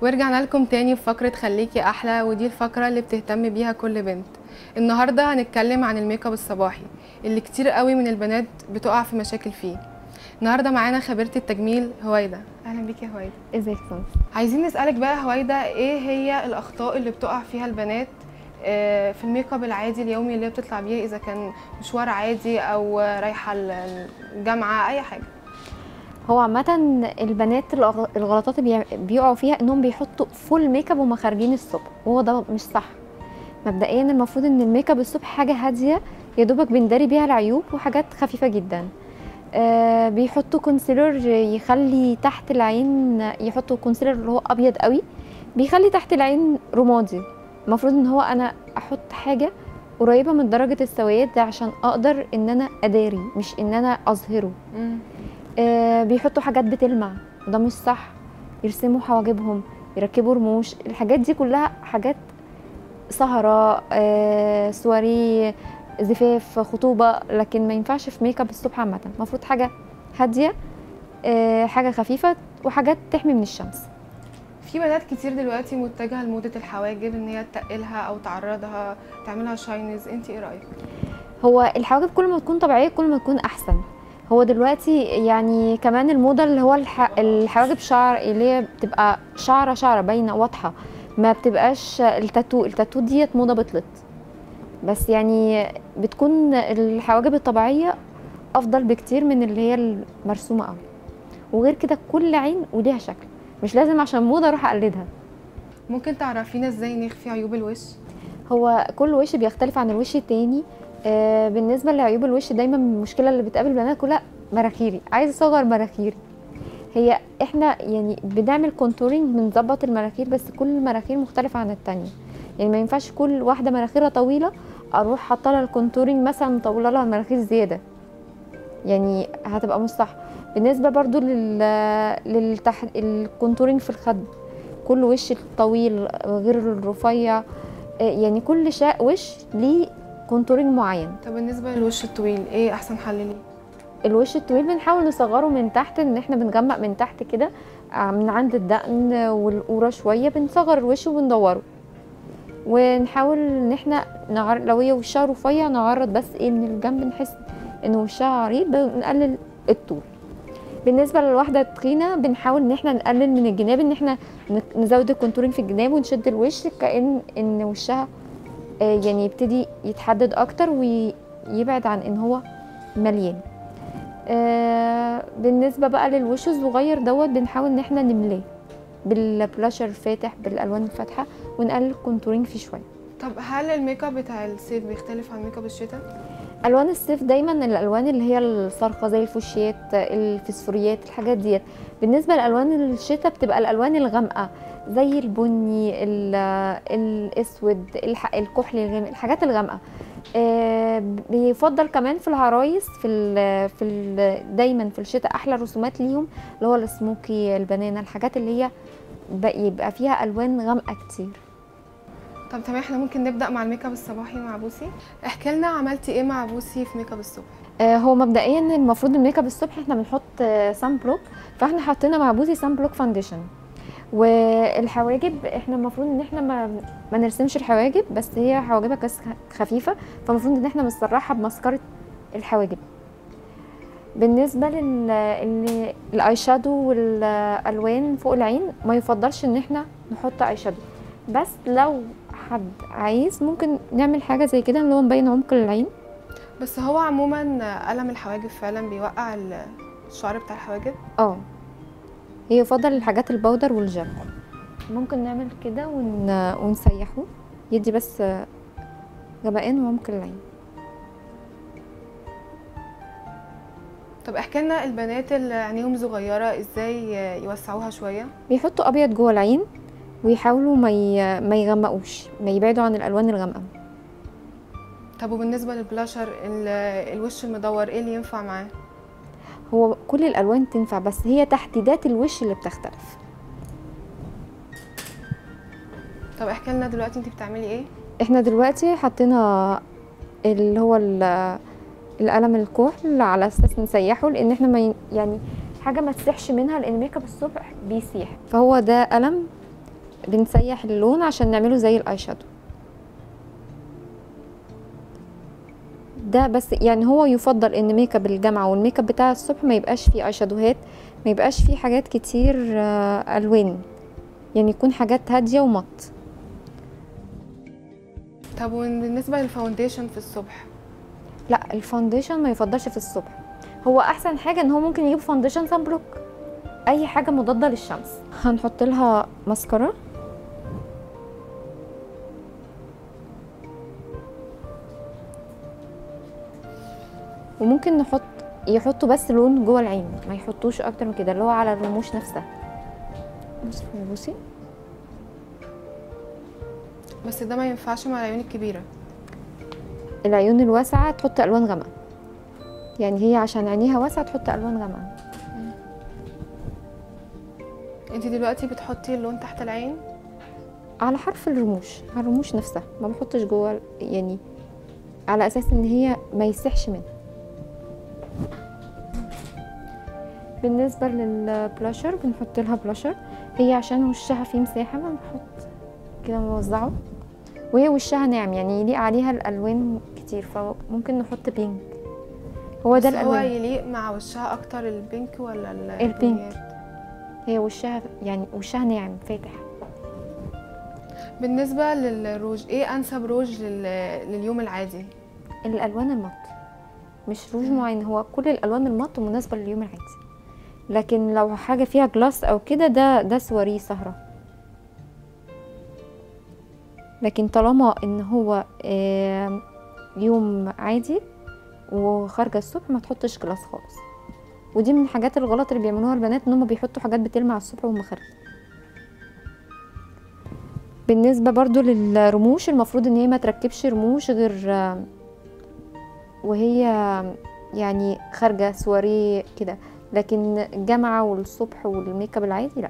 ورجعنا لكم تاني في فقرة خليكي أحلى، ودي الفقرة اللي بتهتم بيها كل بنت. النهاردة هنتكلم عن الميك اب الصباحي اللي كتير قوي من البنات بتقع في مشاكل فيه. النهاردة معانا خبيرة التجميل هويدا. أهلا بيكي يا هويدا. ازيك طنط؟ عايزين نسألك بقى يا هويدا، ايه هي الأخطاء اللي بتقع فيها البنات في الميك اب العادي اليومي اللي بتطلع بيه، إذا كان مشوار عادي أو رايحة الجامعة أي حاجة؟ هو عامة البنات الغلطات اللي بيقعوا فيها انهم بيحطوا فول ميك اب وهم خارجين الصبح، وهو ده مش صح. مبدئيا المفروض ان الميك اب الصبح حاجة هادية يا دوبك بنداري بيها العيوب وحاجات خفيفة جدا. بيحطوا كونسيلر يخلي تحت العين، يحطوا كونسيلر اللي هو ابيض قوي بيخلي تحت العين رمادي. المفروض ان هو انا احط حاجة قريبة من درجة السواد ده عشان اقدر ان انا اداري، مش ان انا اظهره. بيحطوا حاجات بتلمع وده مش صح. يرسموا حواجبهم، يركبوا رموش، الحاجات دي كلها حاجات سهرة، سواري، زفاف، خطوبة، لكن ما ينفعش في ميك اب الصبح عامة. المفروض حاجة هادية، حاجة خفيفة، وحاجات تحمي من الشمس. في بنات كتير دلوقتي متجهة لموضة الحواجب، ان هي تقلها او تعرضها تعملها شاينز، انت ايه رأيك؟ هو الحواجب كل ما تكون طبيعية كل ما تكون احسن. هو دلوقتي يعني كمان الموضة اللي هو الحواجب شعر، اللي هي بتبقى شعرة باينة واضحة، ما بتبقاش التاتو ديت موضة بطلت. بس يعني بتكون الحواجب الطبيعية افضل بكتير من اللي هي المرسومة قوي. وغير كده كل عين وليها شكل، مش لازم عشان موضة اروح اقلدها. ممكن تعرفينا ازاي نخفي عيوب الوش؟ هو كل وش بيختلف عن الوش التاني. بالنسبه لعيوب الوش دايما المشكله اللي بتقابل البنات كلها مناخيري، عايزه اصغر مناخيري. هي احنا يعني بنعمل كونتورنج، بنظبط المناخير، بس كل مناخير مختلفه عن التانيه. يعني ما ينفعش كل واحده مناخيرها طويله اروح حاطه لها الكونتورنج مثلا مطوله لها المناخير زياده، يعني هتبقى مش صح. بالنسبه برضو الكونتورنج في الخد، كل وش طويل غير الرفيع، يعني كل وش ليه كونتورنج معين. طب بالنسبه للوش الطويل ايه احسن حل ليه؟ الوش الطويل بنحاول نصغره من تحت، ان احنا بنغمق من تحت كده من عند الدقن والقوره شويه، بنصغر الوش وبندوره، ونحاول ان احنا لو هي وشها رفيع نعرض بس ايه من الجنب، نحس ان وشها عريض بنقلل الطول. بالنسبه للواحده تخينه بنحاول ان احنا نقلل من الجناب، ان احنا نزود الكونتورنج في الجناب ونشد الوش كأن ان وشها يعني يبتدي يتحدد اكتر ويبعد عن ان هو مليان. بالنسبه بقى للوش الصغير دوت بنحاول ان احنا نملاه بالبلاشر فاتح، بالالوان الفاتحه، ونقلل الكونتورنج فيه شويه. طب هل الميك اب بتاع الصيف بيختلف عن ميك اب الشتاء؟ الوان الصيف دايما الالوان اللي هي الصارخه زي الفوشيات، الفسفوريات، الحاجات ديت. بالنسبه لالوان الشتاء بتبقى الالوان الغامقه زي البني، الاسود، الكحلي الغامق، الحاجات الغامقه. بيفضل كمان في العرايس دايما في الشتاء احلى رسومات ليهم اللي هو السموكي، البنانا، الحاجات اللي هي يبقى فيها الوان غامقه كتير. طب تمام، احنا ممكن نبدا مع الميك اب الصباحي مع بوسي. احكي لنا عملتي ايه مع بوسي في ميك اب الصبح؟ هو مبدئيا المفروض الميك اب الصبح احنا بنحط سان بلوك، فاحنا حطينا مع بوسي سان بلوك فاونديشن. والحواجب احنا المفروض ان احنا ما نرسمش الحواجب، بس هي حواجبها كاس خفيفه، فالمفروض ان احنا بنسرحها بمسكره الحواجب. بالنسبه للاي شادو والالوان فوق العين ما يفضلش ان احنا نحط اي شادو، بس لو حد عايز ممكن نعمل حاجه زي كده اللي هو مبين عمق العين. بس هو عموما قلم الحواجب فعلا بيوقع الشعر بتاع الحواجب. هي يفضل الحاجات البودر والجل، ممكن نعمل كده ونسيحه يدي بس غمقان وعمق العين. طب احكي لنا البنات اللي عينيهم صغيره ازاي يوسعوها شويه؟ بيحطوا ابيض جوه العين ويحاولوا ما يغمقوش، ما يبعدوا عن الالوان الغامقه. طب وبالنسبه للبلاشر الوش المدور ايه اللي ينفع معاه؟ هو كل الالوان تنفع، بس هي تحديدات الوش اللي بتختلف. طب احكي لنا دلوقتي انت بتعملي ايه؟ احنا دلوقتي حطينا اللي هو القلم الكحل على اساس نسيحه، لان احنا ما يعني حاجه ما تسيحش منها، لان ميك اب الصبح بيسيح. فهو ده قلم بنسيح اللون عشان نعمله زي الاي شادو ده. بس يعني هو يفضل ان ميك اب الجامعه والميك اب بتاع الصبح ما يبقاش فيه اي شادوهات، ما يبقاش فيه حاجات كتير الوان، يعني يكون حاجات هاديه ومط. طب وبالنسبه للفاونديشن في الصبح؟ لا الفاونديشن ما يفضلش في الصبح، هو احسن حاجه ان هو ممكن يجيب فاونديشن صن بلوك، اي حاجه مضاده للشمس. هنحط لها ماسكارا، وممكن يحطوا بس لون جوه العين، ما يحطوش اكتر من كده، اللي هو على الرموش نفسها. بصي بس ده ما ينفعش مع العيون الكبيره. العيون الواسعه تحط الوان غامقه، يعني هي عشان عينيها واسعه تحط الوان غامقه. انت دلوقتي بتحطي اللون تحت العين على حرف الرموش، على الرموش نفسها، ما بحطش جوه، يعني على اساس ان هي ما يسحش منها. بالنسبه للبلاشر بنحط لها بلاشر، هي عشان وشها فيه مساحه بنحط كده بنوزعه، وهي وشها ناعم يعني يليق عليها الالوان كتير، فممكن نحط بينك. هو ده الالوان. هو يليق مع وشها اكتر البينك ولا البينك؟ هي وشها يعني وشها ناعم فاتح. بالنسبه للروج، ايه انسب روج لليوم العادي؟ الالوان المط، مش روج معين، هو كل الالوان المط مناسبه لليوم العادي، لكن لو حاجه فيها جلاس او كده ده سواريه سهره. لكن طالما ان هو يوم عادي وخارجه الصبح ما تحطش جلاس خالص. ودي من الحاجات الغلط اللي بيعملوها البنات، ان هم بيحطوا حاجات بتلمع الصبح وهم خارجين. بالنسبه برضو للرموش، المفروض ان هي ما تركبش رموش غير وهي يعني خارجه سواريه كده، لكن الجامعه والصبح والميك اب العادي لا.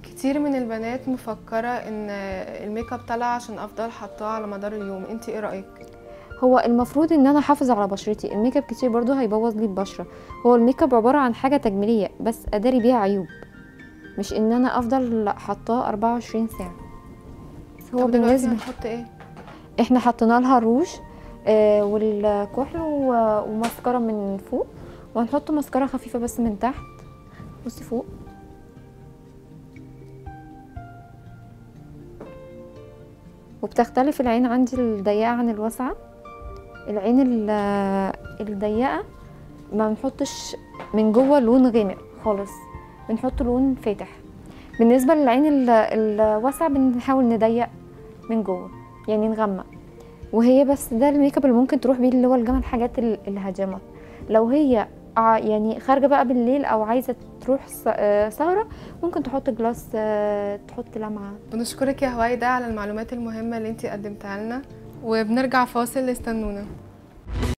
كتير من البنات مفكره ان الميك اب طالع عشان افضل حطاه على مدار اليوم، انت ايه رايك؟ هو المفروض ان انا احافظ على بشرتي، الميك اب كتير برضو هيبوظ لي البشره. هو الميك اب عباره عن حاجه تجميليه بس اداري بيها عيوب، مش ان انا افضل حطاه 24 ساعه. هو بالنسبه هنحط ايه؟ احنا حطينا لها روج والكحل وماسكارا من فوق، وهنحط ماسكارا خفيفه بس من تحت. بصي فوق، وبتختلف العين عندي الضيقه عن الواسعه. العين الضيقه ما بنحطش من جوه لون غامق خالص، بنحط لون فاتح. بالنسبه للعين الواسعه بنحاول نضيق من جوه، يعني نغمق. وهي بس ده الميك اب اللي ممكن تروح بيه، اللي هو الجامعه الحاجات الهجمه. لو هي يعني خارجه بقى بالليل او عايزه تروح سهره، ممكن تحط جلاس، تحط لمعه. بنشكرك يا هوايدا على المعلومات المهمه اللي انتي قدمتها لنا، وبنرجع فاصل، استنونا.